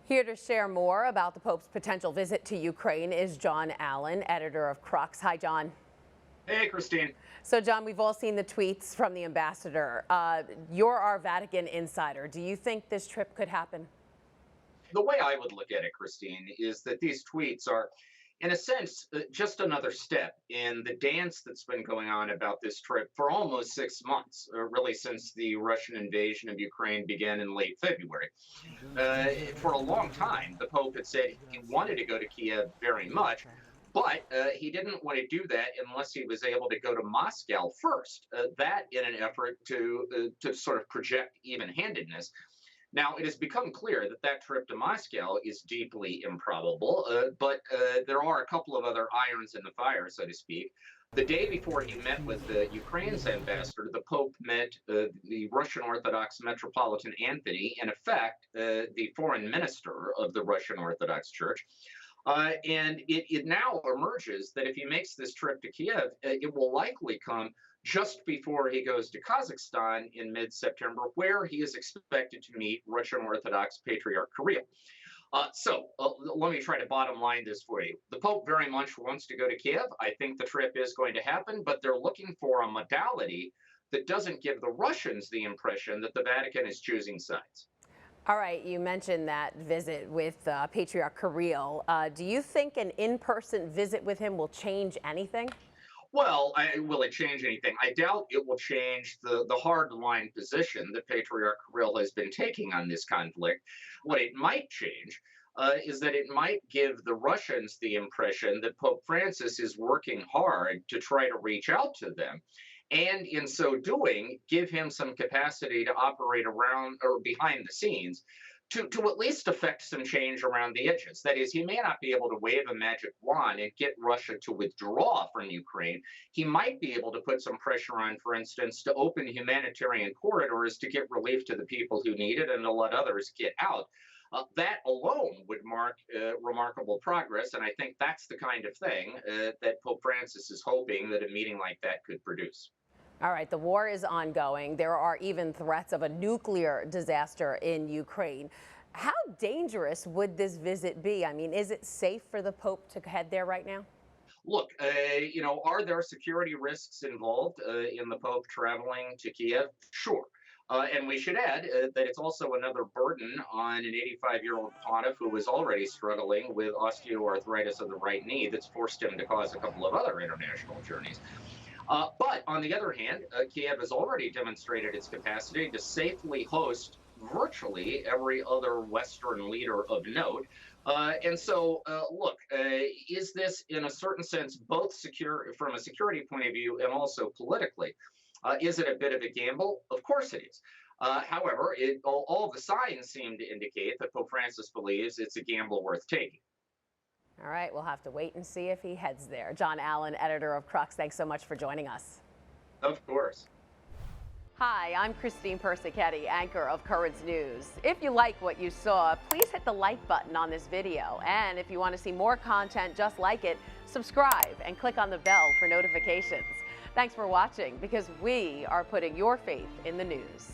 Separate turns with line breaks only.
Here to share more about the Pope's potential visit to Ukraine is John Allen, editor of Crux. Hi, John.
Hey, Christine.
So, John, we've all seen the tweets from the ambassador. You're our Vatican insider. Do you think this trip could happen?
The way I would look at it, Christine, is that these tweets are, in a sense, just another step in the dance that's been going on about this trip for almost 6 months, really since the Russian invasion of Ukraine began in late February. For a long time, the Pope had said he wanted to go to Kiev very much, but he didn't want to do that unless he was able to go to Moscow first. That in an effort to sort of project even-handedness. Now, it has become clear that that trip to Moscow is deeply improbable, but there are a couple of other irons in the fire, so to speak. The day before he met with Ukraine's ambassador, the Pope met the Russian Orthodox Metropolitan Anthony, in effect, the foreign minister of the Russian Orthodox Church. And it now emerges that if he makes this trip to Kiev, it will likely come just before he goes to Kazakhstan in mid-September, where he is expected to meet Russian Orthodox Patriarch Kirill. Let me try to bottom line this for you. The Pope very much wants to go to Kiev. I think the trip is going to happen, but they're looking for a modality that doesn't give the Russians the impression that the Vatican is choosing sides.
All right, you mentioned that visit with Patriarch Kirill. Do you think an in-person visit with him will change anything?
Well, will it change anything? I doubt it will change the hard line position that Patriarch Kirill has been taking on this conflict. What it might change is that it might give the Russians the impression that Pope Francis is working hard to try to reach out to them. And in so doing, give him some capacity to operate around or behind the scenes to at least affect some change around the edges. That is, he may not be able to wave a magic wand and get Russia to withdraw from Ukraine. He might be able to put some pressure on, for instance, to open humanitarian corridors to get relief to the people who need it and to let others get out. That alone would mark remarkable progress, and I think that's the kind of thing that Pope Francis is hoping that a meeting like that could produce.
All right, the war is ongoing. There are even threats of a nuclear disaster in Ukraine. How dangerous would this visit be? I mean, is it safe for the Pope to head there right now?
Look, are there security risks involved in the Pope traveling to Kiev? Sure. And we should add that it's also another burden on an 85-year-old pontiff who was already struggling with osteoarthritis of the right knee that's forced him to cause a couple of other international journeys. But on the other hand, Kiev has already demonstrated its capacity to safely host virtually every other Western leader of note. Look, is this in a certain sense both secure from a security point of view and also politically? Is it a bit of a gamble? Of course it is. However, all the signs seem to indicate that Pope Francis believes it's a gamble worth taking.
All right, we'll have to wait and see if he heads there. John Allen, editor of Crux, thanks so much for joining us.
Of course.
Hi, I'm Christine Persichetti, anchor of Currents News. If you like what you saw, please hit the like button on this video. And if you want to see more content just like it, subscribe and click on the bell for notifications. Thanks for watching, because we are putting your faith in the news.